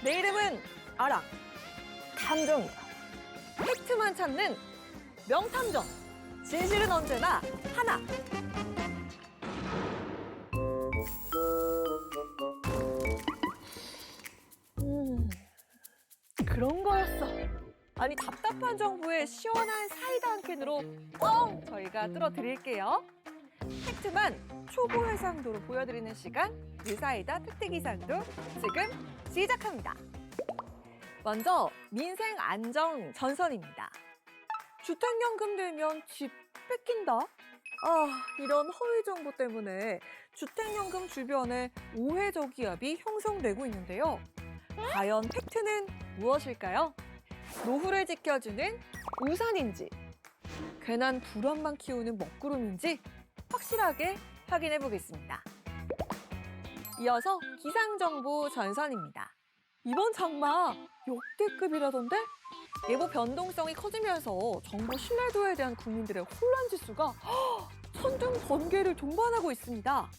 내 이름은 알아. 탐정이다. 팩트만 찾는 명탐정. 진실은 언제나 하나. 그런 거였어. 아니, 답답한 정보에 시원한 사이다 한 캔으로 뻥! 저희가 뚫어드릴게요. 팩트만 초보 해상도로 보여드리는 시간, 유사이다 팩트 기상도 지금 시작합니다. 먼저 민생 안정 전선입니다. 주택연금 들면 집 뺏긴다? 이런 허위 정보 때문에 주택연금 주변에 오해적 기압이 형성되고 있는데요. 과연 팩트는 무엇일까요? 노후를 지켜주는 우산인지, 괜한 불안만 키우는 먹구름인지 확실하게 확인해 보겠습니다. 이어서 기상정보 전선입니다. 이번 장마 역대급이라던데? 예보 변동성이 커지면서 정보 신뢰도에 대한 국민들의 혼란 지수가 천둥 번개를 동반하고 있습니다.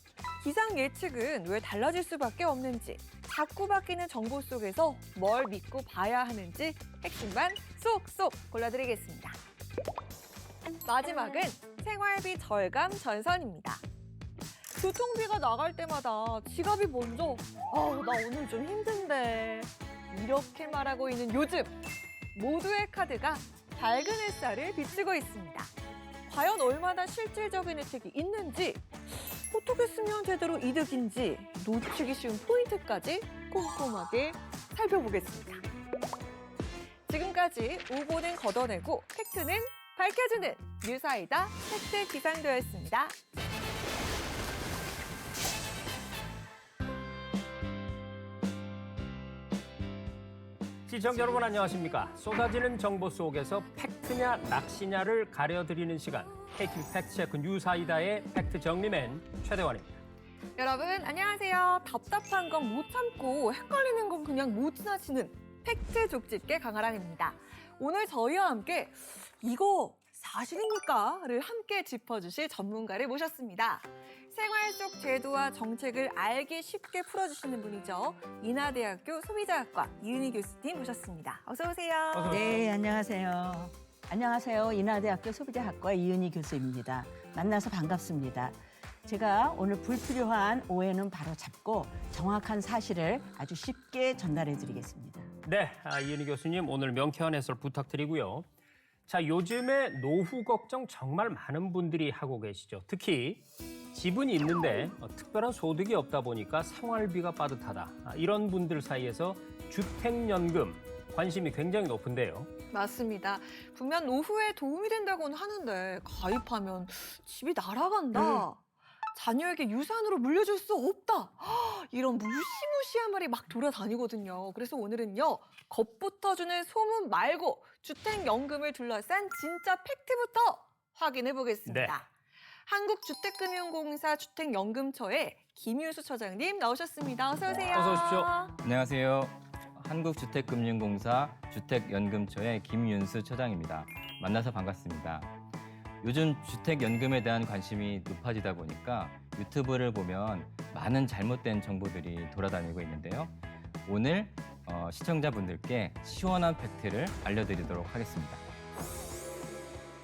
기상 예측은 왜 달라질 수밖에 없는지, 자꾸 바뀌는 정보 속에서 뭘 믿고 봐야 하는지 핵심만 쏙쏙 골라드리겠습니다. 마지막은 생활비 절감 전선입니다. 교통비가 나갈 때마다 지갑이 먼저 나 오늘 좀 힘든데 이렇게 말하고 있는 요즘 모두의 카드가 밝은 햇살을 비추고 있습니다. 과연 얼마나 실질적인 혜택이 있는지, 어떻게 쓰면 제대로 이득인지 놓치기 쉬운 포인트까지 꼼꼼하게 살펴보겠습니다. 지금까지 오보는 걷어내고 팩트는 밝혀주는 유사이다 팩트 기상도였습니다. 시청자 여러분 안녕하십니까? 쏟아지는 정보 속에서 팩트냐 낚시냐를 가려드리는 시간, KTV 팩트체크 유사이다의 팩트 정리맨 최대원입니다. 여러분 안녕하세요. 답답한 건 못 참고 헷갈리는 건 그냥 못 지나치는 팩트 족집게 강아랑입니다. 오늘 저희와 함께 이거 사실입니까?를 함께 짚어주실 전문가를 모셨습니다. 생활 속 제도와 정책을 알기 쉽게 풀어주시는 분이죠. 인하대학교 소비자학과 이은희 교수님 모셨습니다. 어서 오세요. 네, 안녕하세요. 안녕하세요. 인하대학교 소비자학과 이은희 교수입니다. 만나서 반갑습니다. 제가 오늘 불필요한 오해는 바로 잡고 정확한 사실을 아주 쉽게 전달해 드리겠습니다. 네, 이은희 교수님 오늘 명쾌한 해설 부탁드리고요. 자, 요즘에 노후 걱정 정말 많은 분들이 하고 계시죠. 특히 집은 있는데 특별한 소득이 없다 보니까 생활비가 빠듯하다. 이런 분들 사이에서 주택연금 관심이 굉장히 높은데요. 맞습니다. 분명 노후에 도움이 된다고는 하는데 가입하면 집이 날아간다. 자녀에게 유산으로 물려줄 수 없다. 이런 무시무시한 말이 막 돌아다니거든요. 그래서 오늘은요, 겁부터 주는 소문 말고 주택연금을 둘러싼 진짜 팩트부터 확인해 보겠습니다. 네. 한국주택금융공사 주택연금처의 김윤수 처장님 나오셨습니다. 어서 오세요. 어서 오십시오. 안녕하세요. 한국주택금융공사 주택연금처의 김윤수 처장입니다. 만나서 반갑습니다. 요즘 주택연금에 대한 관심이 높아지다 보니까 유튜브를 보면 많은 잘못된 정보들이 돌아다니고 있는데요. 오늘 시청자분들께 시원한 팩트를 알려드리도록 하겠습니다.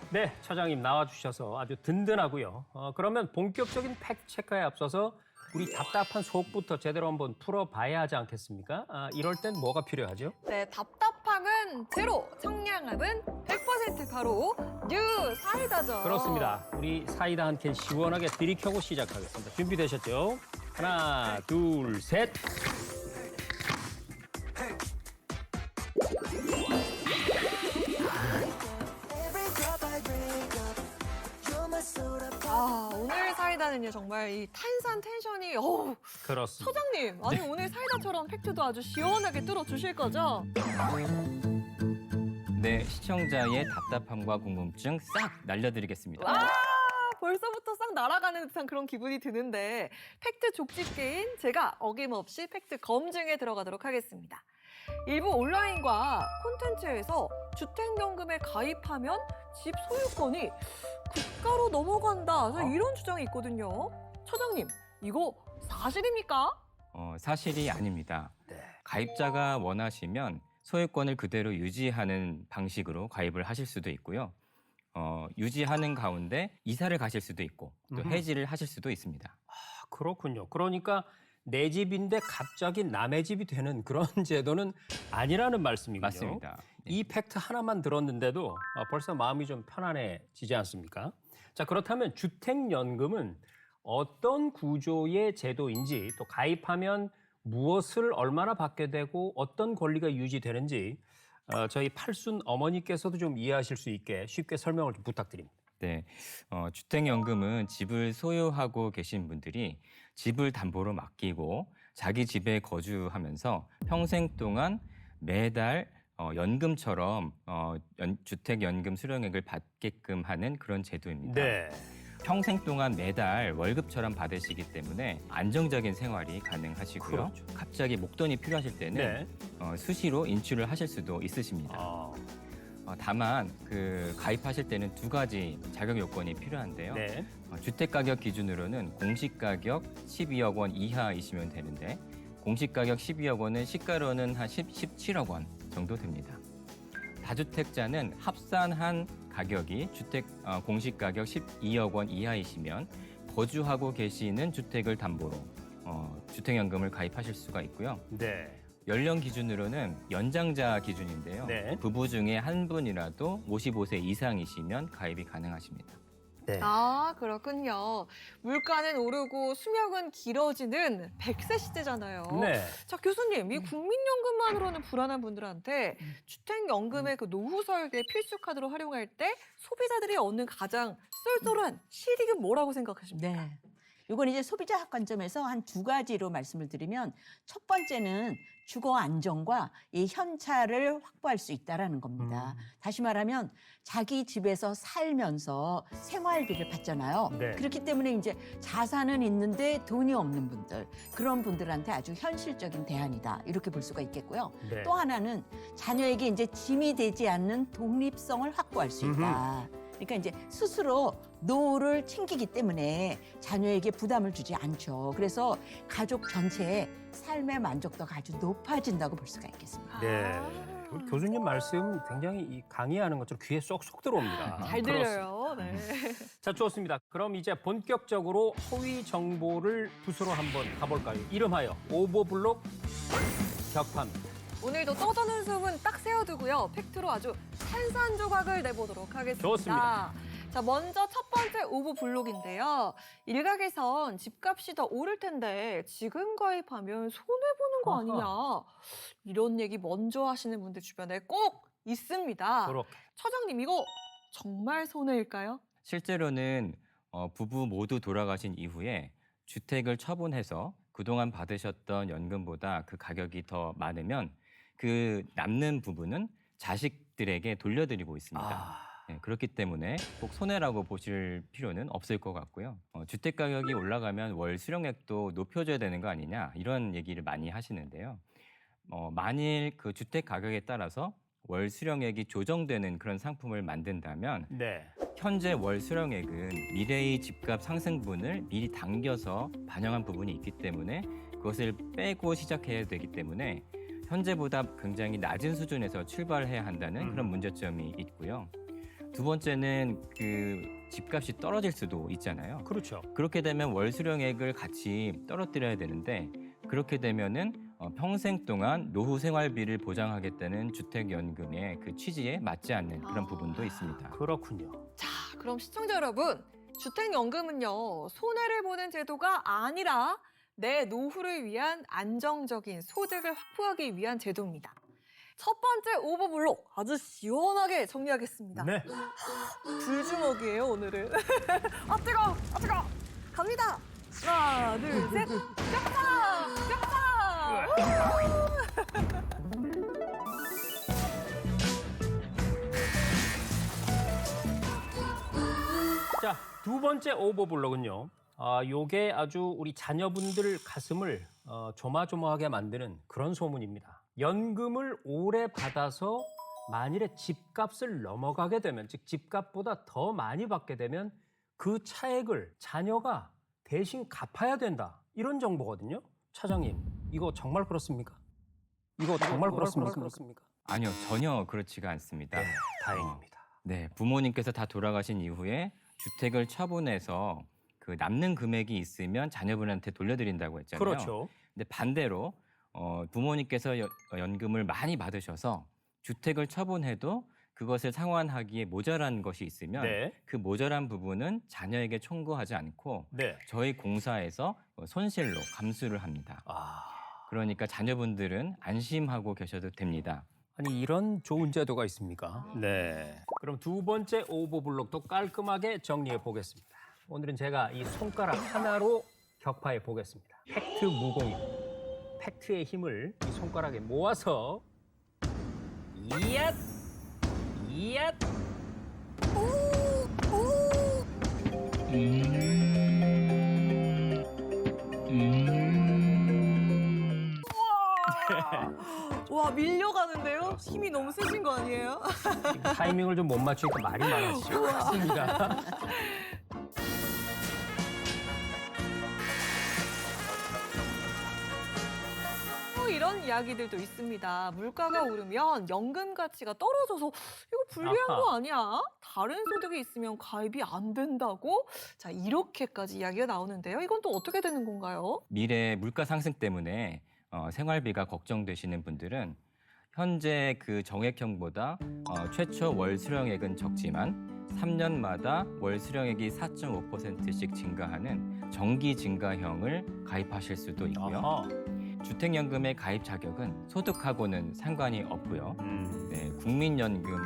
네, 처장님 나와주셔서 아주 든든하고요. 그러면 본격적인 팩트체크에 앞서서 우리 답답한 속부터 제대로 한번 풀어봐야 하지 않겠습니까? 이럴 땐 뭐가 필요하죠? 네, 답답함은 제로, 청량함은 100% 바로 뉴사이다죠. 그렇습니다. 우리 사이다 한 캔 시원하게 들이켜고 시작하겠습니다. 준비되셨죠? 하나, 둘, 셋. 오늘 사이다는요, 정말 이 탄산 텐션이, 그렇습니다. 처장님, 아니 오늘 사이다처럼 팩트도 아주 시원하게 뚫어주실 거죠? 네, 시청자의 답답함과 궁금증 싹 날려드리겠습니다. 와, 벌써부터 싹 날아가는 듯한 그런 기분이 드는데 팩트 족집게인 제가 어김없이 팩트 검증에 들어가도록 하겠습니다. 일부 온라인과 콘텐츠에서 주택연금에 가입하면 집 소유권이 국가로 넘어간다. 이런 주장이 있거든요. 처장님, 이거 사실입니까? 사실이 아닙니다. 가입자가 원하시면 소유권을 그대로 유지하는 방식으로 가입을 하실 수도 있고요. 유지하는 가운데 이사를 가실 수도 있고 또 해지를 하실 수도 있습니다. 그렇군요. 그러니까 내 집인데 갑자기 남의 집이 되는 그런 제도는 아니라는 말씀이군요. 맞습니다. 이 팩트 하나만 들었는데도 벌써 마음이 좀 편안해지지 않습니까? 자, 그렇다면 주택연금은 어떤 구조의 제도인지 또 가입하면 무엇을 얼마나 받게 되고 어떤 권리가 유지되는지 저희 팔순 어머니께서도 좀 이해하실 수 있게 쉽게 설명을 좀 부탁드립니다. 네, 주택연금은 집을 소유하고 계신 분들이 집을 담보로 맡기고 자기 집에 거주하면서 평생 동안 매달 연금처럼 주택연금 수령액을 받게끔 하는 그런 제도입니다. 네. 평생 동안 매달 월급처럼 받으시기 때문에 안정적인 생활이 가능하시고요. 그렇죠. 갑자기 목돈이 필요하실 때는 네. 수시로 인출을 하실 수도 있으십니다. 다만 가입하실 때는 두 가지 자격 요건이 필요한데요. 네. 주택 가격 기준으로는 공시 가격 12억 원 이하이시면 되는데 공시 가격 12억 원은 시가로는 한 17억 원 정도 됩니다. 다주택자는 합산한 가격이 주택 공시 가격 12억 원 이하이시면 거주하고 계시는 주택을 담보로 주택연금을 가입하실 수가 있고요. 네. 연령 기준으로는 연장자 기준인데요. 네. 부부 중에 한 분이라도 55세 이상이시면 가입이 가능하십니다. 네. 아, 그렇군요. 물가는 오르고 수명은 길어지는 100세 시대잖아요. 네. 자, 교수님, 이 국민연금만으로는 불안한 분들한테 주택연금의 그 노후 설계 필수 카드로 활용할 때 소비자들이 얻는 가장 쏠쏠한 실익은 뭐라고 생각하십니까? 네. 이건 이제 소비자 관점에서 한 두 가지로 말씀을 드리면 첫 번째는 주거 안정과 이 현찰을 확보할 수 있다라는 겁니다. 다시 말하면 자기 집에서 살면서 생활비를 받잖아요. 네. 그렇기 때문에 이제 자산은 있는데 돈이 없는 분들, 그런 분들한테 아주 현실적인 대안이다. 이렇게 볼 수가 있겠고요. 네. 또 하나는 자녀에게 이제 짐이 되지 않는 독립성을 확보할 수 있다. 그러니까 이제 스스로 노후를 챙기기 때문에 자녀에게 부담을 주지 않죠. 그래서 가족 전체의 삶의 만족도가 아주 높아진다고 볼 수가 있겠습니다. 네. 우리 교수님 말씀 굉장히 강의하는 것처럼 귀에 쏙쏙 들어옵니다. 잘 들려요. 네. 자, 좋습니다. 그럼 이제 본격적으로 허위 정보를 부수러 한번 가볼까요? 이름하여 오보블록 격파입니다. 오늘도 떠도는 숨은 딱 세워두고요. 팩트로 아주 산산조각을 내보도록 하겠습니다. 좋습니다. 자, 먼저 첫 번째 오브 블록인데요. 일각에선 집값이 더 오를 텐데 지금 가입하면 손해보는 거 아니냐. 이런 얘기 먼저 하시는 분들 주변에 꼭 있습니다. 그렇게. 처장님, 이거 정말 손해일까요? 실제로는 부부 모두 돌아가신 이후에 주택을 처분해서 그동안 받으셨던 연금보다 그 가격이 더 많으면 그 남는 부분은 자식들에게 돌려드리고 있습니다. 네, 그렇기 때문에 꼭 손해라고 보실 필요는 없을 것 같고요. 주택 가격이 올라가면 월 수령액도 높여줘야 되는 거 아니냐 이런 얘기를 많이 하시는데요. 만일 그 주택 가격에 따라서 월 수령액이 조정되는 그런 상품을 만든다면 네. 현재 월 수령액은 미래의 집값 상승분을 미리 당겨서 반영한 부분이 있기 때문에 그것을 빼고 시작해야 되기 때문에 현재보다 굉장히 낮은 수준에서 출발해야 한다는 그런 문제점이 있고요. 두 번째는 그 집값이 떨어질 수도 있잖아요. 그렇죠. 그렇게 되면 월 수령액을 같이 떨어뜨려야 되는데 그렇게 되면은 평생 동안 노후 생활비를 보장하겠다는 주택연금의 그 취지에 맞지 않는 그런 부분도 있습니다. 그렇군요. 자, 그럼 시청자 여러분, 주택연금은요, 손해를 보는 제도가 아니라 내 노후를 위한 안정적인 소득을 확보하기 위한 제도입니다. 첫 번째 오버블록 아주 시원하게 정리하겠습니다. 네. 불주먹이에요, 오늘은. 아, 뜨거워! 아, 뜨거워! 갑니다! 하나, 둘, 셋! 격파! 격파! 자, 두 번째 오버블록은요. 요게 아주 우리 자녀분들 가슴을 조마조마하게 만드는 그런 소문입니다. 연금을 오래 받아서 만일에 집값을 넘어가게 되면, 즉 집값보다 더 많이 받게 되면 그 차액을 자녀가 대신 갚아야 된다. 이런 정보거든요. 차장님, 이거 정말 그렇습니까? 이거 정말 그렇습니까? 아니요, 전혀 그렇지가 않습니다. 네, 다행입니다. 네, 부모님께서 다 돌아가신 이후에 주택을 처분해서 그 남는 금액이 있으면 자녀분한테 돌려드린다고 했잖아요. 그렇죠. 근데 반대로 부모님께서 연금을 많이 받으셔서 주택을 처분해도 그것을 상환하기에 모자란 것이 있으면 네. 그 모자란 부분은 자녀에게 청구하지 않고 네. 저희 공사에서 손실로 감수를 합니다. 아, 그러니까 자녀분들은 안심하고 계셔도 됩니다. 아니 이런 좋은 제도가 있습니까? 네. 그럼 두 번째 오버블록도 깔끔하게 정리해 보겠습니다. 오늘은 제가 이 손가락 하나로 격파해 보겠습니다. 팩트 무공인. 팩트의 힘을 이 손가락에 모아서 이얏! 이얏! 와, 밀려가는데요? 힘이 너무 세신 거 아니에요? 타이밍을 좀 못 맞추니까 말이 많아지죠. 맞습니다. 이런 이야기들도 있습니다. 물가가 오르면 연금 가치가 떨어져서 이거 불리한 아하. 거 아니야? 다른 소득이 있으면 가입이 안 된다고? 자, 이렇게까지 이야기가 나오는데요. 이건 또 어떻게 되는 건가요? 미래 물가 상승 때문에 생활비가 걱정되시는 분들은 현재 그 정액형보다 최초 월 수령액은 적지만 3년마다 월 수령액이 4.5%씩 증가하는 정기 증가형을 가입하실 수도 있고요. 아하. 주택연금의 가입 자격은 소득하고는 상관이 없고요. 네, 국민연금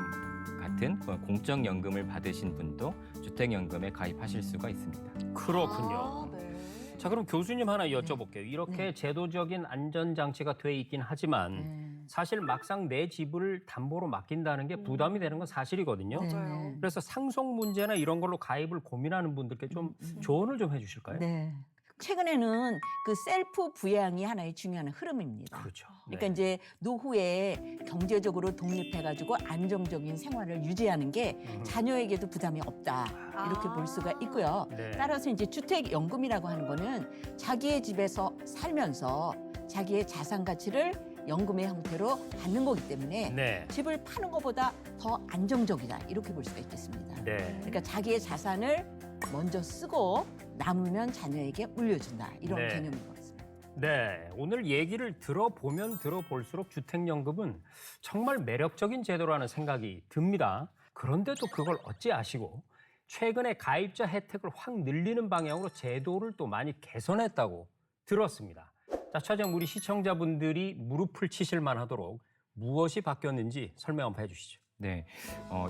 같은 공적연금을 받으신 분도 주택연금에 가입하실 수가 있습니다. 그렇군요. 아, 네. 자, 그럼 교수님 하나 여쭤볼게요. 이렇게 네. 제도적인 안전장치가 돼 있긴 하지만 사실 막상 내 집을 담보로 맡긴다는 게 부담이 되는 건 사실이거든요. 맞아요. 그래서 상속 문제나 이런 걸로 가입을 고민하는 분들께 좀 조언을 좀 해주실까요? 네. 최근에는 그 셀프 부양이 하나의 중요한 흐름입니다. 그렇죠. 그러니까 네. 이제 노후에 경제적으로 독립해가지고 안정적인 생활을 유지하는 게 자녀에게도 부담이 없다 이렇게 볼 수가 있고요. 네. 따라서 이제 주택연금이라고 하는 거는 자기의 집에서 살면서 자기의 자산 가치를 연금의 형태로 받는 거기 때문에 네. 집을 파는 것보다 더 안정적이다 이렇게 볼 수가 있겠습니다. 네. 그러니까 자기의 자산을 먼저 쓰고 남으면 자녀에게 물려준다 이런 네. 개념인 것 같습니다. 네, 오늘 얘기를 들어보면 들어볼수록 주택연금은 정말 매력적인 제도라는 생각이 듭니다. 그런데도 그걸 어찌 아시고 최근에 가입자 혜택을 확 늘리는 방향으로 제도를 또 많이 개선했다고 들었습니다. 자, 차장 우리 시청자분들이 무릎을 치실 만하도록 무엇이 바뀌었는지 설명 한번 해주시죠. 네,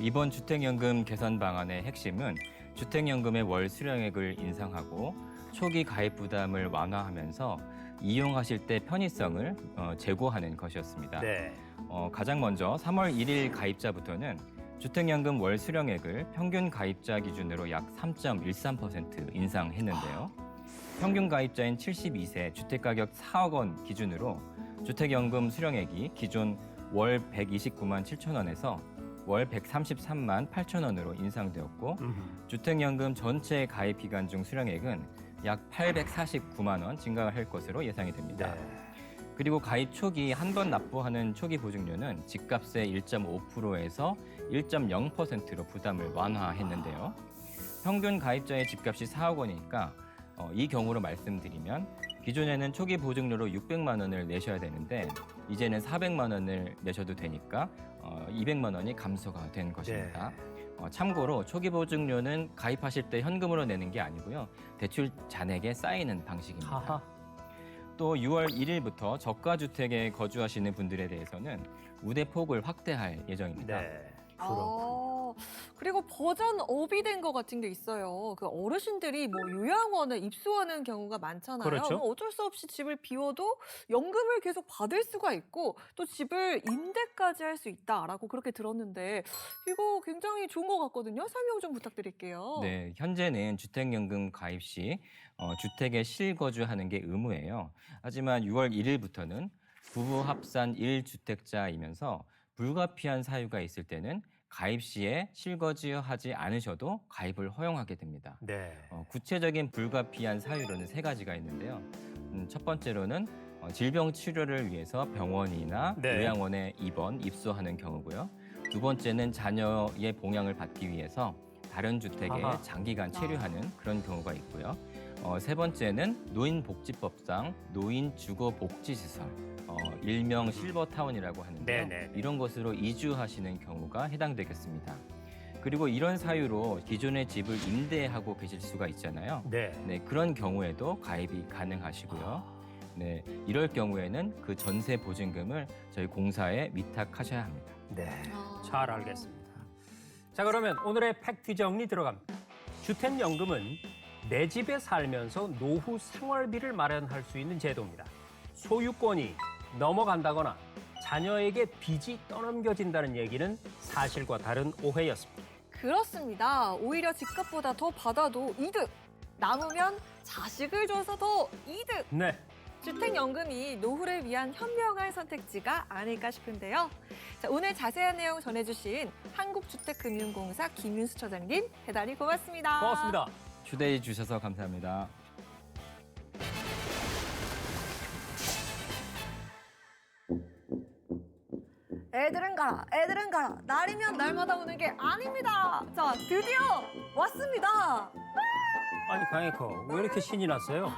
이번 주택연금 개선 방안의 핵심은 주택연금의 월 수령액을 인상하고 초기 가입 부담을 완화하면서 이용하실 때 편의성을 제고하는 것이었습니다. 네. 가장 먼저 3월 1일 가입자부터는 주택연금 월 수령액을 평균 가입자 기준으로 약 3.13% 인상했는데요. 평균 가입자인 72세 주택가격 4억 원 기준으로 주택연금 수령액이 기존 월 129만 7천 원에서 월 133만 8천 원으로 인상되었고 주택연금 전체 가입 기간 중 수령액은 약 849만 원 증가할 것으로 예상이 됩니다. 네. 그리고 가입 초기 한 번 납부하는 초기 보증료는 집값의 1.5%에서 1.0%로 부담을 완화했는데요. 평균 가입자의 집값이 4억 원이니까 이 경우로 말씀드리면 기존에는 초기 보증료로 600만 원을 내셔야 되는데 이제는 400만 원을 내셔도 되니까 200만 원이 감소가 된 것입니다. 참고로 초기 보증료는 가입하실 때 현금으로 내는 게 아니고요. 대출 잔액에 쌓이는 방식입니다. 하하. 또 6월 1일부터 저가주택에 거주하시는 분들에 대해서는 우대폭을 확대할 예정입니다. 네. 아, 그리고 버전 업이 된 것 같은 게 있어요. 그 어르신들이 뭐 요양원에 입소하는 경우가 많잖아요. 그렇죠. 뭐 어쩔 수 없이 집을 비워도 연금을 계속 받을 수가 있고 또 집을 임대까지 할 수 있다라고 그렇게 들었는데 이거 굉장히 좋은 것 같거든요. 설명 좀 부탁드릴게요. 네, 현재는 주택연금 가입 시 주택에 실거주하는 게 의무예요. 하지만 6월 1일부터는 부부 합산 1주택자이면서 불가피한 사유가 있을 때는 가입 시에 실거주하지 않으셔도 가입을 허용하게 됩니다. 네. 구체적인 불가피한 사유로는 3가지가 있는데요. 첫 번째로는 질병 치료를 위해서 병원이나 네. 요양원에 입소하는 경우고요. 두 번째는 자녀의 봉양을 받기 위해서 다른 주택에 아하. 장기간 체류하는 그런 경우가 있고요. 세 번째는 노인복지법상 노인주거복지시설, 일명 실버타운이라고 하는데요. 네네. 이런 것으로 이주하시는 경우가 해당되겠습니다. 그리고 이런 사유로 기존의 집을 임대하고 계실 수가 있잖아요. 네. 네, 그런 경우에도 가입이 가능하시고요. 네, 이럴 경우에는 그 전세 보증금을 저희 공사에 위탁하셔야 합니다. 네. 잘 알겠습니다. 자, 그러면 오늘의 팩트 정리 들어갑니다. 주택연금은 내 집에 살면서 노후 생활비를 마련할 수 있는 제도입니다. 소유권이 넘어간다거나 자녀에게 빚이 떠넘겨진다는 얘기는 사실과 다른 오해였습니다. 그렇습니다. 오히려 집값보다 더 받아도 이득. 남으면 자식을 줘서 더 이득. 네. 주택연금이 노후를 위한 현명한 선택지가 아닐까 싶은데요. 자, 오늘 자세한 내용 전해주신 한국주택금융공사 김윤수 처장님 대단히 고맙습니다. 고맙습니다. 초대해 주셔서 감사합니다. 애들은 가라, 애들은 가라. 날이면 날마다 오는 게 아닙니다. 자, 드디어 왔습니다. 아니, 강혜커, 왜 이렇게 신이 났어요?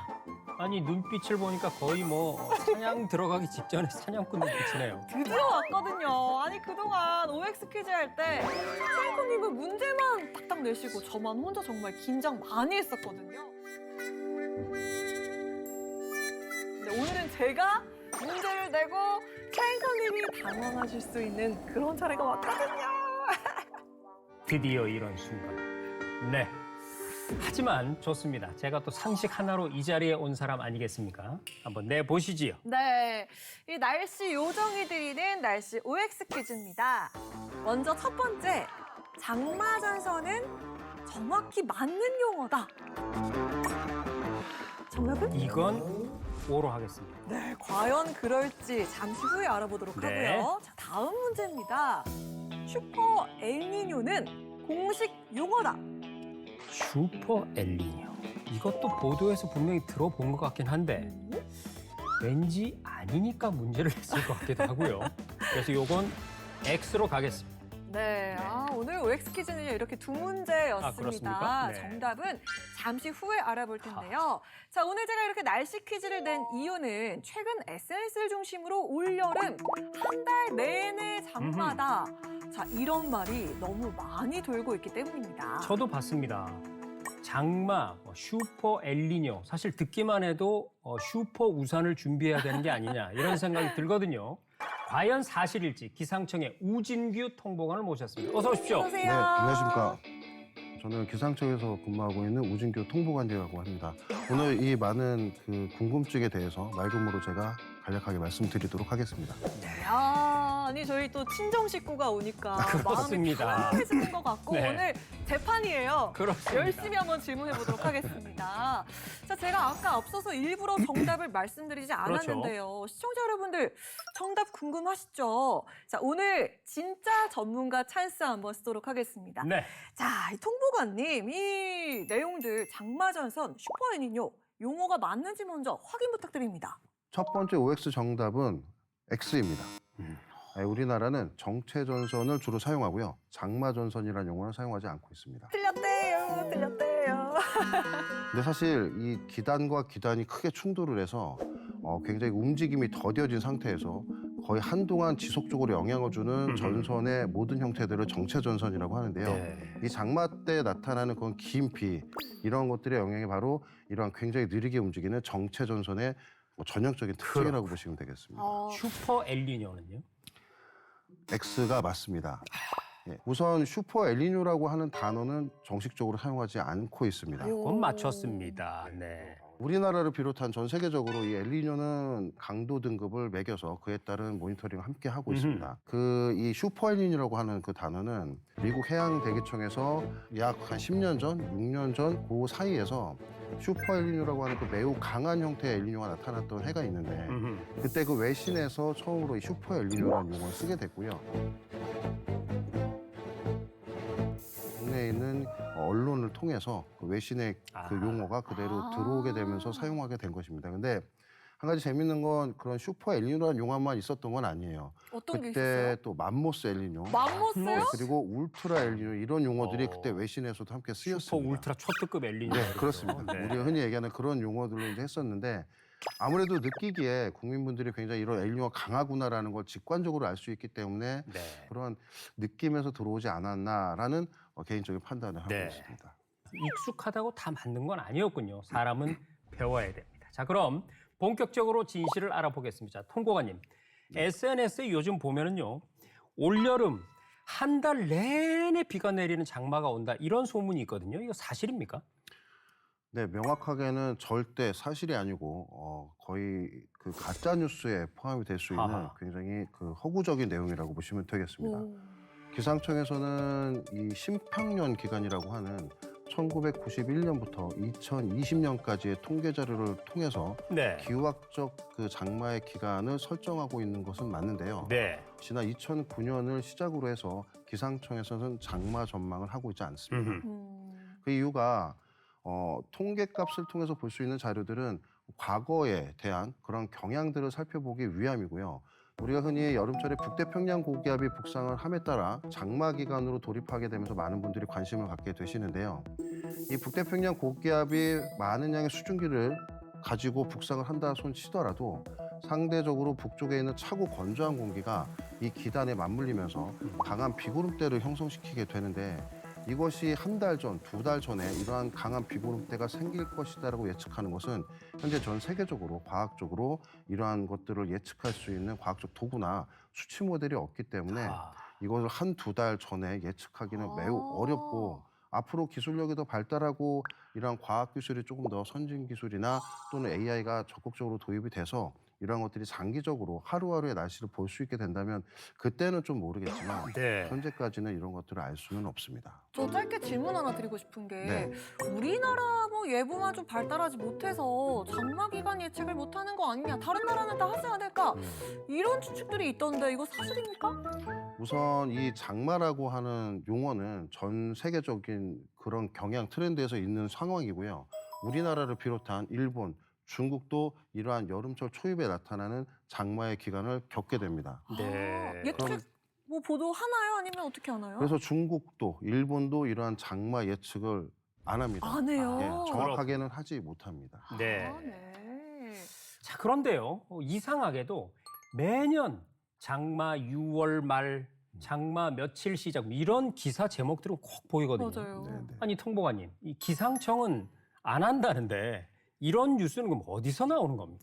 아니, 눈빛을 보니까 거의 뭐 사냥 들어가기 직전에 사냥꾼 눈빛이네요. 드디어 왔거든요. 아니, 그동안 OX 퀴즈 할 때 사장님은 문제만 딱딱 내시고 저만 혼자 정말 긴장 많이 했었거든요. 근데 오늘은 제가 문제를 내고 사장님이 당황하실 수 있는 그런 차례가 왔거든요. 드디어 이런 순간. 네. 하지만 좋습니다. 제가 또 상식 하나로 이 자리에 온 사람 아니겠습니까? 한번 내보시지요. 네, 이 날씨 요정이 드리는 날씨 OX 퀴즈입니다. 먼저 첫 번째, 장마전선은 정확히 맞는 용어다. 정답은? 이건 오로 하겠습니다. 네, 과연 그럴지 잠시 후에 알아보도록 네. 하고요. 자, 다음 문제입니다. 슈퍼 엘니뇨는 공식 용어다. 슈퍼 엘니뇨. 이것도 보도에서 분명히 들어본 것 같긴 한데 왠지 아니니까 문제를 냈을 것 같기도 하고요. 그래서 요건 X로 가겠습니다. 네, 오늘 OX 퀴즈는요, 이렇게 두 문제였습니다. 그렇습니까? 네. 정답은 잠시 후에 알아볼 텐데요. 자, 오늘 제가 이렇게 날씨 퀴즈를 낸 이유는 최근 SNS를 중심으로 올여름 한 달 내내 장마다. 자, 이런 말이 너무 많이 돌고 있기 때문입니다. 저도 봤습니다. 장마, 슈퍼 엘니뇨. 사실 듣기만 해도 슈퍼 우산을 준비해야 되는 게 아니냐 이런 생각이 들거든요. 과연 사실일지 기상청의 우진규 통보관을 모셨습니다. 어서 오십시오. 어서 네, 오세요. 안녕하십니까. 저는 기상청에서 근무하고 있는 우진규 통보관이라고 합니다. 오늘 이 많은 그 궁금증에 대해서 맑음으로 제가 간략하게 말씀드리도록 하겠습니다. 야, 아니 저희 또 친정 식구가 오니까 마음이 그렇습니다. 편안해지는 것 같고 네. 오늘 재판이에요. 그렇습니다. 열심히 한번 질문해 보도록 하겠습니다. 자, 제가 아까 앞서서 일부러 정답을 말씀드리지 않았는데요. 시청자 여러분들 정답 궁금하시죠? 자, 오늘 진짜 전문가 찬스 한번 쓰도록 하겠습니다. 네. 자, 이 통보관님, 이 내용들 장마전선, 슈퍼애니뇨 용어가 맞는지 먼저 확인 부탁드립니다. 첫 번째 OX 정답은 X입니다. 우리나라는 정체전선을 주로 사용하고요. 장마전선이라는 용어는 사용하지 않고 있습니다. 틀렸대요, 틀렸대요. 근데 사실 이 기단과 기단이 크게 충돌을 해서 굉장히 움직임이 더뎌진 상태에서 거의 한동안 지속적으로 영향을 주는 전선의 모든 형태들을 정체전선이라고 하는데요. 네. 이 장마 때 나타나는 그런 긴 비, 이런 것들의 영향이 바로 이러한 굉장히 느리게 움직이는 정체전선의 전형적인 특징이라고 보시면 되겠습니다. 슈퍼 엘니뇨는요? X가 맞습니다. 예, 우선 슈퍼 엘니뇨라고 하는 단어는 정식적으로 사용하지 않고 있습니다. 그건 맞췄습니다. 네. 우리나라를 비롯한 전 세계적으로 이 엘니뇨는 강도 등급을 매겨서 그에 따른 모니터링을 함께 하고 있습니다. 이 슈퍼 엘니뇨라고 하는 그 단어는 미국 해양대기청에서 약 한 10년 전, 6년 전 그 사이에서 슈퍼 엘니뇨라고 하는 그 매우 강한 형태의 엘니뇨가 나타났던 해가 있는데 그때 그 외신에서 처음으로 이 슈퍼 엘니뇨라는 용어를 쓰게 됐고요. 국내에 있는 언론을 통해서 그 외신의 그 용어가 그대로 들어오게 되면서 사용하게 된 것입니다. 근데 한 가지 재밌는 건 그런 슈퍼 엘니뇨라는 용어만 있었던 건 아니에요. 어떤 게 그때 있었어요? 또 맘모스 엘니뇨, 맘모스요? 네, 그리고 울트라 엘니뇨 이런 용어들이 어. 그때 외신에서도 함께 슈퍼 쓰였습니다. 울트라 초특급 엘리뇨. 네, 그렇습니다. 네. 우리가 흔히 얘기하는 그런 용어들로 이제 했었는데 아무래도 느끼기에 국민분들이 굉장히 이런 엘니뇨가 강하구나라는 걸 직관적으로 알 수 있기 때문에 네. 그런 느낌에서 들어오지 않았나라는 개인적인 판단을 하고 네. 있습니다. 익숙하다고 다 맞는 건 아니었군요. 사람은 배워야 됩니다. 자, 그럼 본격적으로 진실을 알아보겠습니다. 통고관님, SNS에 요즘 보면은요, 올여름 한 달 내내 비가 내리는 장마가 온다 이런 소문이 있거든요. 이거 사실입니까? 네, 명확하게는 절대 사실이 아니고 거의 그 가짜 뉴스에 포함이 될 수 있는 아하. 굉장히 그 허구적인 내용이라고 보시면 되겠습니다. 오. 기상청에서는 이 심평년 기간이라고 하는 1991년부터 2020년까지의 통계 자료를 통해서 네. 기후학적 그 장마의 기간을 설정하고 있는 것은 맞는데요. 네. 지난 2009년을 시작으로 해서 기상청에서는 장마 전망을 하고 있지 않습니다. 음흠. 그 이유가 통계값을 통해서 볼 수 있는 자료들은 과거에 대한 그런 경향들을 살펴보기 위함이고요. 우리가 흔히 여름철에 북태평양 고기압이 북상을 함에 따라 장마 기간으로 돌입하게 되면서 많은 분들이 관심을 갖게 되시는데요. 이 북태평양 고기압이 많은 양의 수증기를 가지고 북상을 한다 손 치더라도 상대적으로 북쪽에 있는 차고 건조한 공기가 이 기단에 맞물리면서 강한 비구름대를 형성시키게 되는데 이것이 한 달 전, 두 달 전에 이러한 강한 비구름대가 생길 것이다라고 예측하는 것은 현재 전 세계적으로 과학적으로 이러한 것들을 예측할 수 있는 과학적 도구나 수치 모델이 없기 때문에 아, 이것을 한 두 달 전에 예측하기는 매우 어렵고 앞으로 기술력이 더 발달하고 이러한 과학 기술이 조금 더 선진 기술이나 또는 AI가 적극적으로 도입이 돼서 이러한 것들이 장기적으로 하루하루의 날씨를 볼 수 있게 된다면 그때는 좀 모르겠지만 네. 현재까지는 이런 것들을 알 수는 없습니다. 저 짧게 질문 하나 드리고 싶은 게 네. 우리나라 뭐 예보만 좀 발달하지 못해서 장마 기간 예측을 못하는 거 아니냐, 다른 나라는 다 하지 않을까, 이런 추측들이 있던데 이거 사실입니까? 우선 이 장마라고 하는 용어는 전 세계적인 그런 경향 트렌드에서 있는 상황이고요. 우리나라를 비롯한 일본, 중국도 이러한 여름철 초입에 나타나는 장마의 기간을 겪게 됩니다. 네. 예측 뭐 보도하나요? 아니면 어떻게 하나요? 그래서 중국도, 일본도 이러한 장마 예측을 안 합니다. 안 해요. 예, 정확하게는 하지 못합니다. 네. 아, 네. 자, 그런데요. 이상하게도 매년 장마 6월 말, 장마 며칠 시작 이런 기사 제목들은 꼭 보이거든요. 맞아요. 네, 네. 아니, 통보관님, 이 기상청은 안 한다는데 이런 뉴스는 그럼 어디서 나오는 겁니까?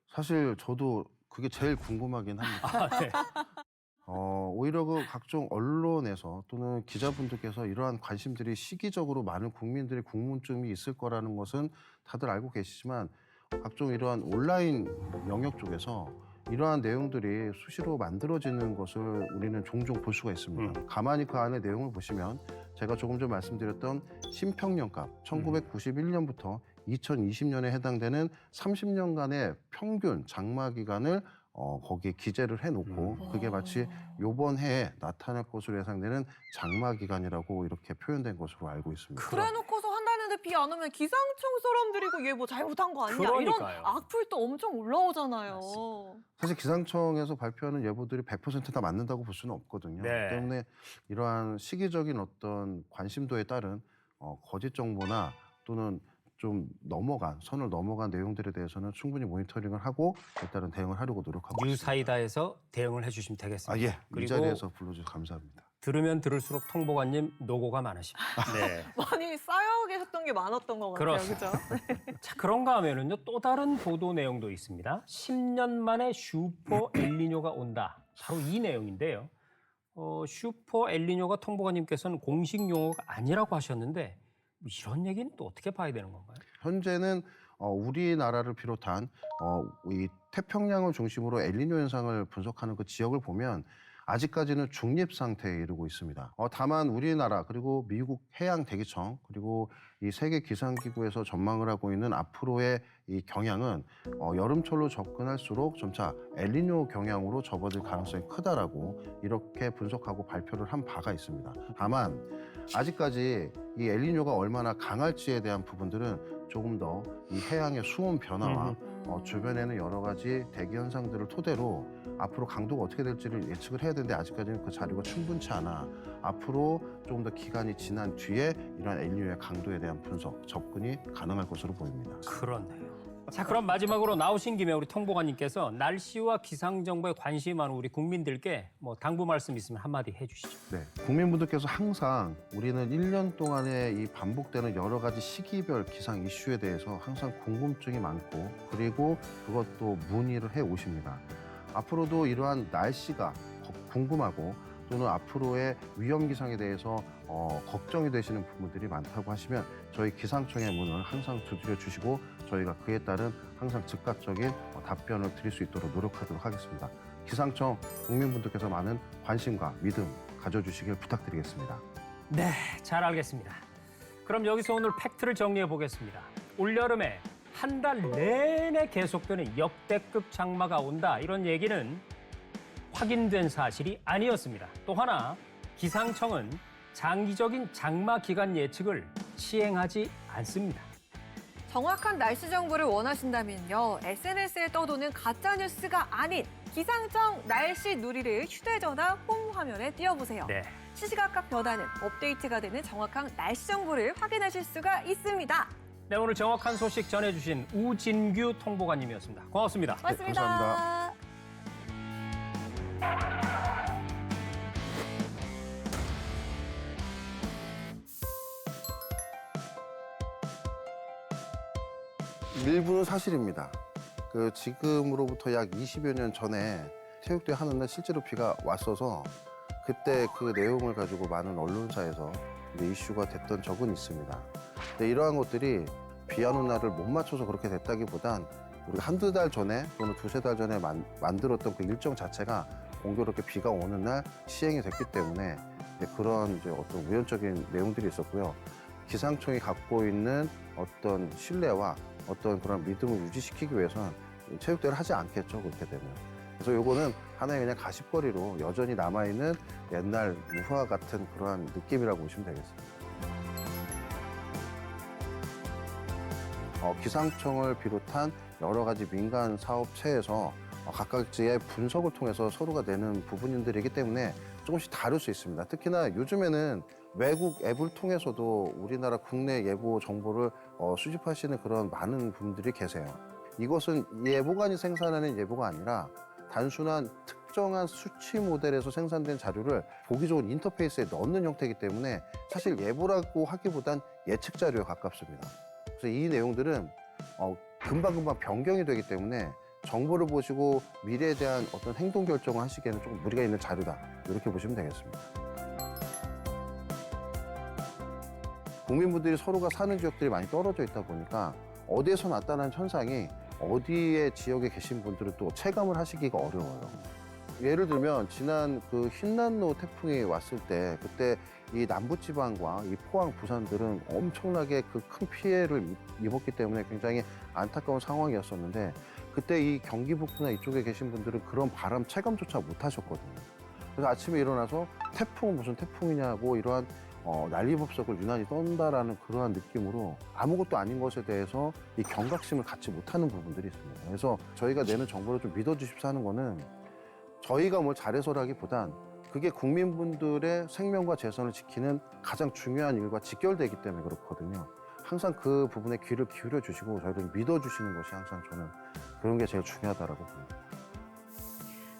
사실 저도 그게 제일 궁금하긴 합니다. 아, 네. 오히려 그 각종 언론에서 또는 기자분들께서 이러한 관심들이 시기적으로 많은 국민들의 궁금증이 있을 거라는 것은 다들 알고 계시지만 각종 이러한 온라인 영역 쪽에서 이러한 내용들이 수시로 만들어지는 것을 우리는 종종 볼 수가 있습니다. 가만히 그 안에 내용을 보시면 제가 조금 전 말씀드렸던 심평년값 1991년부터 2020년에 해당되는 30년간의 평균 장마 기간을 거기에 기재를 해놓고 그게 마치 요번 해에 나타날 것으로 예상되는 장마 기간이라고 이렇게 표현된 것으로 알고 있습니다. 그래 놓고서 한다는데 비 안 오면 기상청 사람들이 이거 예보 잘못한 거 아니냐, 그러니까요. 이런 악플도 엄청 올라오잖아요. 사실 기상청에서 발표하는 예보들이 100% 다 맞는다고 볼 수는 없거든요. 네. 때문에 이러한 시기적인 어떤 관심도에 따른 거짓 정보나 또는 좀 선을 넘어간 내용들에 대해서는 충분히 모니터링을 하고 일단은 대응을 하려고 노력하고 있습니다. 뉴사이다에서 대응을 해주시면 되겠습니다. 예, 이 그리고 자리에서 불러주셔서 감사합니다. 들으면 들을수록 통보관님 노고가 많으십니다. 네. 많이 쌓여 계셨던 게 많았던 것 같아요. 그렇습니다. 그죠? 자, 그런가 하면은요, 또 다른 보도 내용도 있습니다. 10년 만에 슈퍼 엘니뇨가 온다. 바로 이 내용인데요. 슈퍼 엘니뇨가 통보관님께서는 공식 용어가 아니라고 하셨는데 이런 얘기는 또 어떻게 봐야 되는 건가요? 현재는 우리나라를 비롯한 이 태평양을 중심으로 엘니뇨 현상을 분석하는 그 지역을 보면 아직까지는 중립 상태에 이르고 있습니다. 다만 우리나라 그리고 미국 해양 대기청 그리고 이 세계 기상기구에서 전망을 하고 있는 앞으로의 이 경향은 여름철로 접근할수록 점차 엘니뇨 경향으로 접어들 가능성이 크다라고 이렇게 분석하고 발표를 한 바가 있습니다. 다만 아직까지 이 엘니뇨가 얼마나 강할지에 대한 부분들은 조금 더 이 해양의 수온 변화와 주변에는 여러 가지 대기 현상들을 토대로 앞으로 강도가 어떻게 될지를 예측을 해야 되는데 아직까지는 그 자료가 충분치 않아. 앞으로 조금 더 기간이 지난 뒤에 이러한 엘니뇨의 강도에 대한 분석, 접근이 가능할 것으로 보입니다. 그렇네요. 자, 그럼 마지막으로 나오신 김에 우리 통보관님께서 날씨와 기상 정보에 관심이 많은 우리 국민들께 뭐 당부 말씀 있으면 한마디 해주시죠. 네, 국민분들께서 항상 우리는 1년 동안에 이 반복되는 여러 가지 시기별 기상 이슈에 대해서 항상 궁금증이 많고 그리고 그것도 문의를 해 오십니다. 앞으로도 이러한 날씨가 궁금하고 또는 앞으로의 위험 기상에 대해서 걱정이 되시는 부분들이 많다고 하시면 저희 기상청의 문을 항상 두드려 주시고 저희가 그에 따른 항상 즉각적인 답변을 드릴 수 있도록 노력하도록 하겠습니다. 기상청 국민분들께서 많은 관심과 믿음 가져주시길 부탁드리겠습니다. 네, 잘 알겠습니다. 그럼 여기서 오늘 팩트를 정리해 보겠습니다. 올여름에 한 달 내내 계속되는 역대급 장마가 온다. 이런 얘기는 확인된 사실이 아니었습니다. 또 하나, 기상청은 장기적인 장마 기간 예측을 시행하지 않습니다. 정확한 날씨 정보를 원하신다면요. SNS에 떠도는 가짜뉴스가 아닌 기상청 날씨 누리를 휴대전화 홈 화면에 띄워보세요. 네. 시시각각 변하는 업데이트가 되는 정확한 날씨 정보를 확인하실 수가 있습니다. 네, 오늘 정확한 소식 전해주신 우진규 통보관님이었습니다. 고맙습니다. 고맙습니다. 감사합니다. 일부는 사실입니다. 지금으로부터 약 20여 년 전에 체육대회 하는 날 실제로 비가 왔어서 그때 그 내용을 가지고 많은 언론사에서 이슈가 됐던 적은 있습니다. 근데 이러한 것들이 비 오는 날을 못 맞춰서 그렇게 됐다기보단 우리가 한두 달 전에 또는 두세 달 전에 만들었던 그 일정 자체가 공교롭게 비가 오는 날 시행이 됐기 때문에 그런 어떤 우연적인 내용들이 있었고요. 기상청이 갖고 있는 어떤 신뢰와 어떤 그런 믿음을 유지시키기 위해서는 체육대회를 하지 않겠죠, 그렇게 되면. 그래서 요거는 하나의 그냥 가십거리로 여전히 남아있는 옛날 유화 같은 그러한 느낌이라고 보시면 되겠습니다. 기상청을 비롯한 여러 가지 민간 사업체에서 각각의 분석을 통해서 서로가 내는 부분들이기 때문에 조금씩 다를 수 있습니다. 특히나 요즘에는 외국 앱을 통해서도 우리나라 국내 예보 정보를 수집하시는 그런 많은 분들이 계세요. 이것은 예보관이 생산하는 예보가 아니라 단순한 특정한 수치 모델에서 생산된 자료를 보기 좋은 인터페이스에 넣는 형태이기 때문에 사실 예보라고 하기보단 예측 자료에 가깝습니다. 그래서 이 내용들은 금방금방 변경이 되기 때문에 정보를 보시고 미래에 대한 어떤 행동 결정을 하시기에는 조금 무리가 있는 자료다. 이렇게 보시면 되겠습니다. 국민분들이 서로가 사는 지역들이 많이 떨어져 있다 보니까 어디에서 나타난 현상이 어디의 지역에 계신 분들은 또 체감을 하시기가 어려워요. 예를 들면 지난 그 흰난로 태풍이 왔을 때 그때 이 남부지방과 이 포항, 부산들은 엄청나게 그 큰 피해를 입었기 때문에 굉장히 안타까운 상황이었었는데 그때 이 경기 북부나 이쪽에 계신 분들은 그런 바람 체감조차 못 하셨거든요. 그래서 아침에 일어나서 태풍은 무슨 태풍이냐고 이러한 난리법석을 유난히 떤다라는 그러한 느낌으로 아무것도 아닌 것에 대해서 이 경각심을 갖지 못하는 부분들이 있습니다. 그래서 저희가 내는 정보를 좀 믿어주십사 하는 거는 저희가 뭘 잘해서라기보단 그게 국민분들의 생명과 재산을 지키는 가장 중요한 일과 직결되기 때문에 그렇거든요. 항상 그 부분에 귀를 기울여 주시고 저희를 믿어주시는 것이 항상 저는 그런 게 제일 중요하다고 봅니다.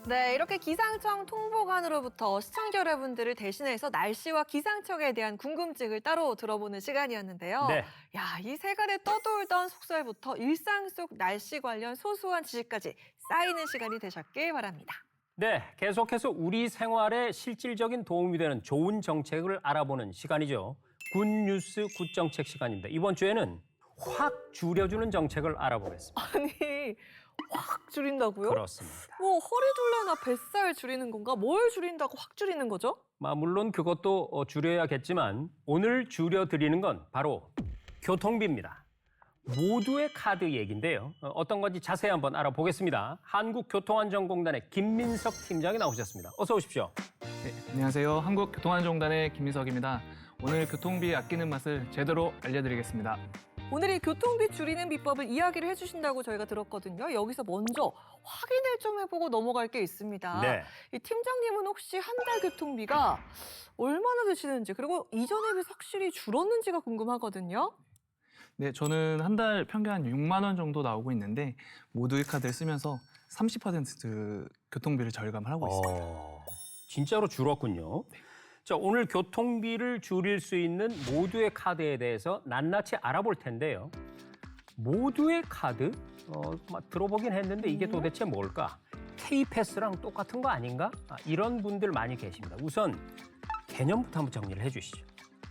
네, 이렇게 기상청 통보관으로부터 시청자 여러분들을 대신해서 날씨와 기상청에 대한 궁금증을 따로 들어보는 시간이었는데요. 네. 야, 이 세간에 떠돌던 속설부터 일상 속 날씨 관련 소소한 지식까지 쌓이는 시간이 되셨길 바랍니다. 네, 계속해서 우리 생활에 실질적인 도움이 되는 좋은 정책을 알아보는 시간이죠. 굿뉴스 굿정책 시간입니다. 이번 주에는 확 줄여주는 정책을 알아보겠습니다. 아니, 확 줄인다고요? 그렇습니다. 뭐 허리둘레나 뱃살 줄이는 건가? 뭘 줄인다고 확 줄이는 거죠? 물론 그것도 줄여야겠지만 오늘 줄여드리는 건 바로 교통비입니다. 모두의 카드 얘기인데요. 어떤 건지 자세히 한번 알아보겠습니다. 한국교통안전공단의 김민석 팀장이 나오셨습니다. 어서 오십시오. 네, 안녕하세요. 한국교통안전공단의 김민석입니다. 오늘 교통비 아끼는 맛을 제대로 알려드리겠습니다. 오늘 이 교통비 줄이는 비법을 이야기를 해주신다고 저희가 들었거든요. 여기서 먼저 확인을 좀 해보고 넘어갈 게 있습니다. 네. 이 팀장님은 혹시 한 달 교통비가 얼마나 드시는지 그리고 이전에 비해 확실히 줄었는지가 궁금하거든요. 네, 저는 한 달 평균 한 6만 원 정도 나오고 있는데 모두의 카드를 쓰면서 30% 교통비를 절감을 하고 있습니다. 진짜로 줄었군요. 자, 오늘 교통비를 줄일 수 있는 모두의 카드에 대해서 낱낱이 알아볼 텐데요. 모두의 카드? 들어보긴 했는데 이게 도대체 뭘까? K패스랑 똑같은 거 아닌가? 이런 분들 많이 계십니다. 우선 개념부터 한번 정리를 해주시죠.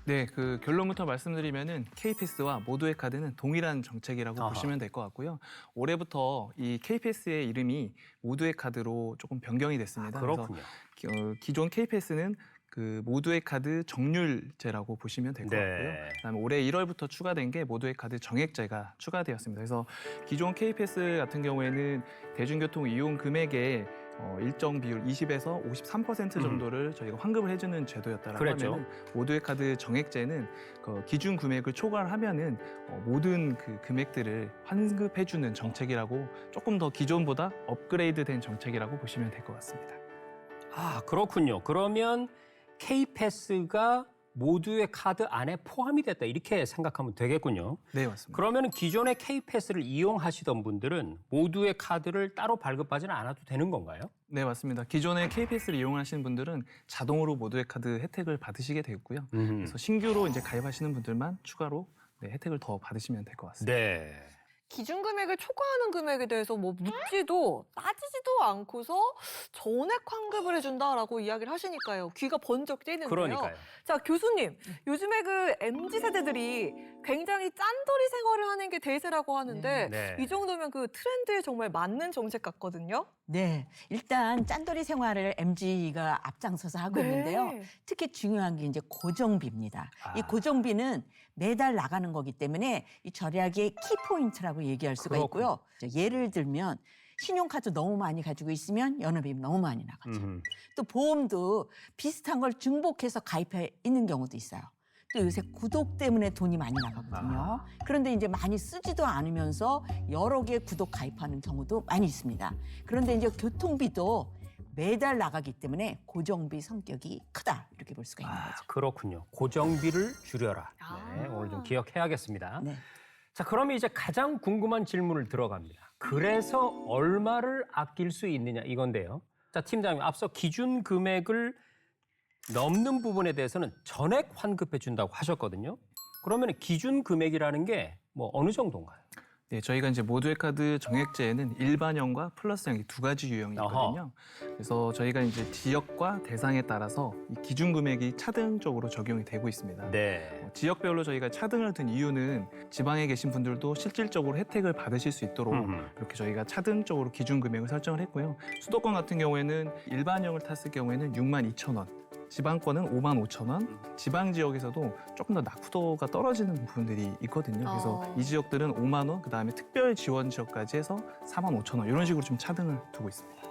네, 그 결론부터 말씀드리면은 K패스와 모두의 카드는 동일한 정책이라고 아하. 보시면 될 것 같고요. 올해부터 이 K패스의 이름이 모두의 카드로 조금 변경이 됐습니다. 그렇군요. 그래서 기존 K패스는 그 모두의 카드 정률제라고 보시면 될 것 네. 같고요. 그다음에 올해 1월부터 추가된 게 모두의 카드 정액제가 추가되었습니다. 그래서 기존 K패스 같은 경우에는 대중교통 이용 금액의 일정 비율 20에서 53% 정도를 저희가 환급을 해주는 제도였다라고 그랬죠. 하면은 모두의 카드 정액제는 그 기준 금액을 초과하면은 모든 그 금액들을 환급해주는 정책이라고 조금 더 기존보다 업그레이드된 정책이라고 보시면 될 것 같습니다. 그렇군요. 그러면 K패스가 모두의 카드 안에 포함이 됐다 이렇게 생각하면 되겠군요. 네, 맞습니다. 그러면 기존의 K패스를 이용하시던 분들은 모두의 카드를 따로 발급하지는 않아도 되는 건가요? 네, 맞습니다. 기존에 K패스를 이용하시는 분들은 자동으로 모두의 카드 혜택을 받으시게 되고요. 그래서 신규로 이제 가입하시는 분들만 추가로 혜택을 더 받으시면 될 것 같습니다. 네. 기준 금액을 초과하는 금액에 대해서 뭐 묻지도 따지지도 않고서 전액 환급을 해준다라고 이야기를 하시니까요. 귀가 번쩍 뜨이는데요. 그러니까요. 자, 교수님. 요즘에 그 MZ 세대들이 굉장히 짠돌이 생활을 하는 게 대세라고 하는데 네. 이 정도면 그 트렌드에 정말 맞는 정책 같거든요. 네, 일단 짠돌이 생활을 MG가 앞장서서 하고 있는데요. 네. 특히 중요한 게 이제 고정비입니다. 아. 이 고정비는 매달 나가는 거기 때문에 이 절약의 키포인트라고 얘기할 수가 그렇군요. 있고요. 예를 들면 신용카드 너무 많이 가지고 있으면 연회비 너무 많이 나가죠. 또 보험도 비슷한 걸 중복해서 가입해 있는 경우도 있어요. 또 요새 구독 때문에 돈이 많이 나가거든요. 그런데 이제 많이 쓰지도 않으면서 여러 개 구독 가입하는 경우도 많이 있습니다. 그런데 이제 교통비도 매달 나가기 때문에 고정비 성격이 크다 이렇게 볼 수가 있는 거죠. 그렇군요. 고정비를 줄여라. 네, 아. 오늘 좀 기억해야겠습니다. 네. 자, 그러면 이제 가장 궁금한 질문을 들어갑니다. 그래서 얼마를 아낄 수 있느냐 이건데요. 자, 팀장님, 앞서 기준 금액을 넘는 부분에 대해서는 전액 환급해 준다고 하셨거든요. 그러면 기준 금액이라는 게 뭐 어느 정도인가요? 네, 저희가 이제 모두의 카드 정액제에는 일반형과 플러스형 이 두 가지 유형이 있거든요. 그래서 저희가 이제 지역과 대상에 따라서 이 기준 금액이 차등적으로 적용이 되고 있습니다. 네. 지역별로 저희가 차등을 둔 이유는 지방에 계신 분들도 실질적으로 혜택을 받으실 수 있도록 이렇게 저희가 차등적으로 기준 금액을 설정을 했고요. 수도권 같은 경우에는 일반형을 탔을 경우에는 62,000원, 지방권은 55,000원, 지방 지역에서도 조금 더 낙후도가 떨어지는 부분들이 있거든요. 그래서 이 지역들은 5만 원, 그다음에 특별 지원 지역까지 해서 45,000원 이런 식으로 좀 차등을 두고 있습니다.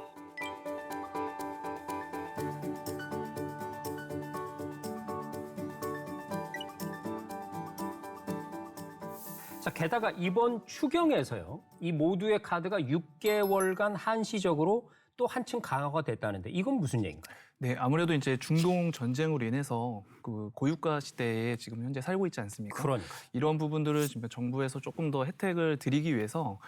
자, 게다가 이번 추경에서요. 이 모두의 카드가 6개월간 한시적으로 또 한층 강화가 됐다는데 이건 무슨 얘기인가요? 네, 아무래도 이제 중동 전쟁으로 인해서 그 고유가 시대에 지금 현재 살고 있지 않습니까? 그러니까. 이런 부분들을 지금 정부에서 조금 더 혜택을 드리기 위해서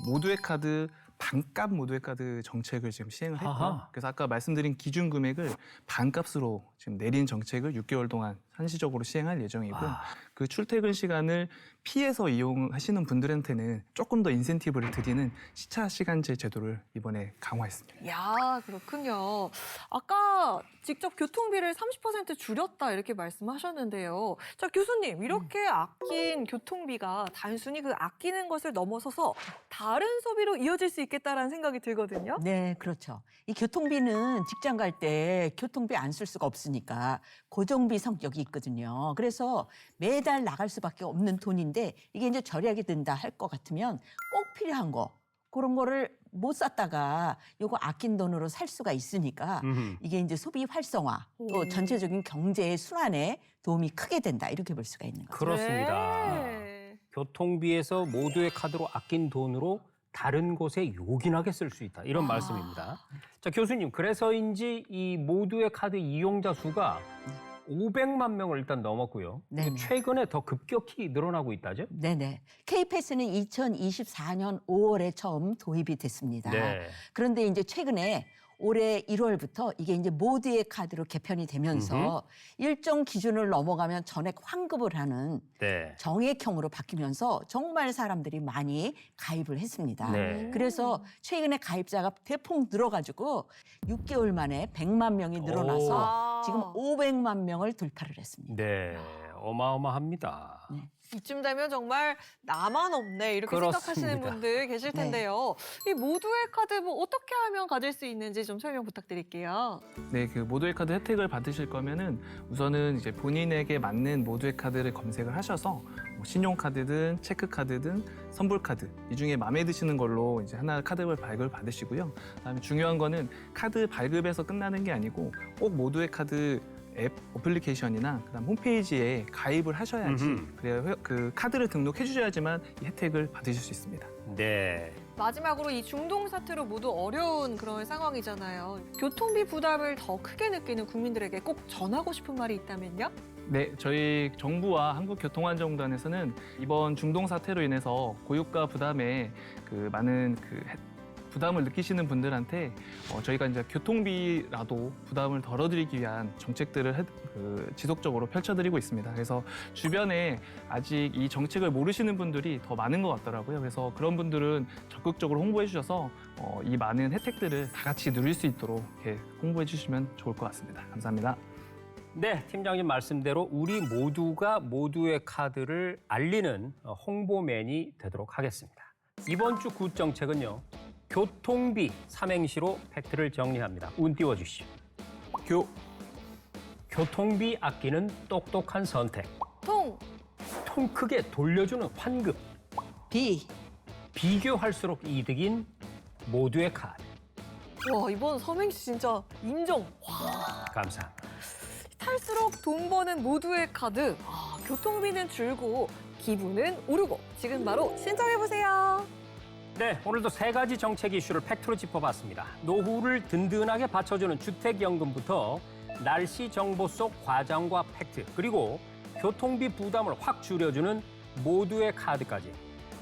모두의 카드 반값 모두의 카드 정책을 지금 시행을 했고요. 아하. 그래서 아까 말씀드린 기준 금액을 반값으로 지금 내린 정책을 6개월 동안 한시적으로 시행할 예정이고요. 그 출퇴근 시간을 피해서 이용하시는 분들한테는 조금 더 인센티브를 드리는 시차 시간제 제도를 이번에 강화했습니다. 야, 그렇군요. 아까 직접 교통비를 30% 줄였다 이렇게 말씀하셨는데요. 자, 교수님, 이렇게 아낀 교통비가 단순히 그 아끼는 것을 넘어서서 다른 소비로 이어질 수 있겠다라는 생각이 들거든요. 네, 그렇죠. 이 교통비는 직장 갈 때 교통비 안 쓸 수가 없으니까 고정비 성격이 있거든요. 그래서 매달 나갈 수밖에 없는 돈인데 이게 이제 절약이 된다 할 것 같으면 꼭 필요한 거 그런 거를 못 샀다가 요거 아낀 돈으로 살 수가 있으니까 이게 이제 소비 활성화 또 전체적인 경제의 순환에 도움이 크게 된다 이렇게 볼 수가 있는 거죠. 그렇습니다. 네. 교통비에서 모두의 카드로 아낀 돈으로 다른 곳에 요긴하게 쓸 수 있다. 이런 말씀입니다. 자, 교수님, 그래서인지 이 모두의 카드 이용자 수가 500만 명을 일단 넘었고요. 네네. 최근에 더 급격히 늘어나고 있다죠? 네네. K패스는 2024년 5월에 처음 도입이 됐습니다. 네. 그런데 이제 최근에 올해 1월부터 이게 이제 모두의 카드로 개편이 되면서 일정 기준을 넘어가면 전액 환급을 하는 네. 정액형으로 바뀌면서 정말 사람들이 많이 가입을 했습니다. 네. 그래서 최근에 가입자가 대폭 늘어가지고 6개월 만에 100만 명이 늘어나서 아. 지금 500만 명을 돌파를 했습니다. 네. 어마어마합니다. 네. 이쯤 되면 정말 나만 없네 이렇게 그렇습니다. 생각하시는 분들 계실 네. 텐데요. 이 모두의 카드 뭐 어떻게 하면 가질 수 있는지 좀 설명 부탁드릴게요. 네, 그 모두의 카드 혜택을 받으실 거면은 우선은 이제 본인에게 맞는 모두의 카드를 검색을 하셔서 뭐 신용카드든 체크카드든 선불카드 이 중에 마음에 드시는 걸로 이제 하나 카드 발급을 받으시고요. 그다음에 중요한 거는 카드 발급에서 끝나는 게 아니고 꼭 모두의 카드 앱 어플리케이션이나 그다음 홈페이지에 가입을 하셔야지 그래야 그 카드를 등록해 주셔야지만 이 혜택을 받으실 수 있습니다. 네. 마지막으로 이 중동 사태로 모두 어려운 그런 상황이잖아요. 교통비 부담을 더 크게 느끼는 국민들에게 꼭 전하고 싶은 말이 있다면요? 네, 저희 정부와 한국교통안전공단에서는 이번 중동 사태로 인해서 고유가 부담에 그 많은 부담을 느끼시는 분들한테 저희가 이제 교통비라도 부담을 덜어드리기 위한 정책들을 지속적으로 펼쳐드리고 있습니다. 그래서 주변에 아직 이 정책을 모르시는 분들이 더 많은 것 같더라고요. 그래서 그런 분들은 적극적으로 홍보해 주셔서 이 많은 혜택들을 다 같이 누릴 수 있도록 이렇게 홍보해 주시면 좋을 것 같습니다. 감사합니다. 네, 팀장님 말씀대로 우리 모두가 모두의 카드를 알리는 홍보맨이 되도록 하겠습니다. 이번 주 굿 정책은요. 교통비 삼행시로 팩트를 정리합니다. 운 띄워주시오. 교통비 아끼는 똑똑한 선택. 통! 통 크게 돌려주는 환급. 비교할수록 이득인 모두의 카드. 와, 이번 삼행시 진짜 인정. 감사합니다. 탈수록 돈 버는 모두의 카드. 교통비는 줄고 기분은 오르고. 지금 바로 신청해보세요. 네, 오늘도 세 가지 정책 이슈를 팩트로 짚어봤습니다. 노후를 든든하게 받쳐주는 주택연금부터 날씨 정보 속 과장과 팩트, 그리고 교통비 부담을 확 줄여주는 모두의 카드까지.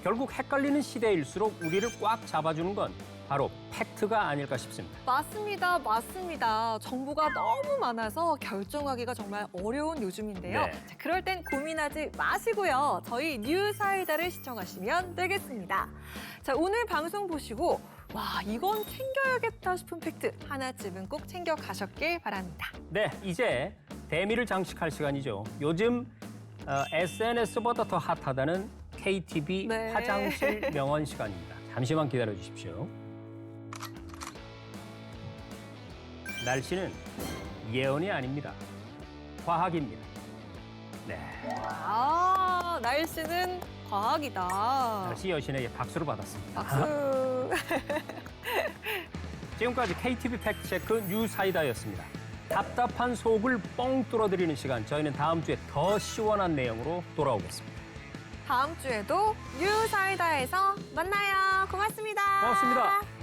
결국 헷갈리는 시대일수록 우리를 꽉 잡아주는 건 바로 팩트가 아닐까 싶습니다. 맞습니다. 맞습니다. 정보가 너무 많아서 결정하기가 정말 어려운 요즘인데요. 네. 자, 그럴 땐 고민하지 마시고요. 저희 뉴사이다를 시청하시면 되겠습니다. 자, 오늘 방송 보시고 와, 이건 챙겨야겠다 싶은 팩트 하나쯤은 꼭 챙겨가셨길 바랍니다. 네, 이제 대미를 장식할 시간이죠. 요즘 SNS보다 더 핫하다는 KTV 네. 화장실 명언 시간입니다. 잠시만 기다려 주십시오. 날씨는 예언이 아닙니다. 과학입니다. 네, 날씨는 과학이다. 날씨 여신에게 박수를 받았습니다. 박수. 지금까지 KTV 팩트체크 뉴사이다였습니다. 답답한 속을 뻥 뚫어드리는 시간, 저희는 다음 주에 더 시원한 내용으로 돌아오겠습니다. 다음 주에도 뉴사이다에서 만나요. 고맙습니다. 고맙습니다.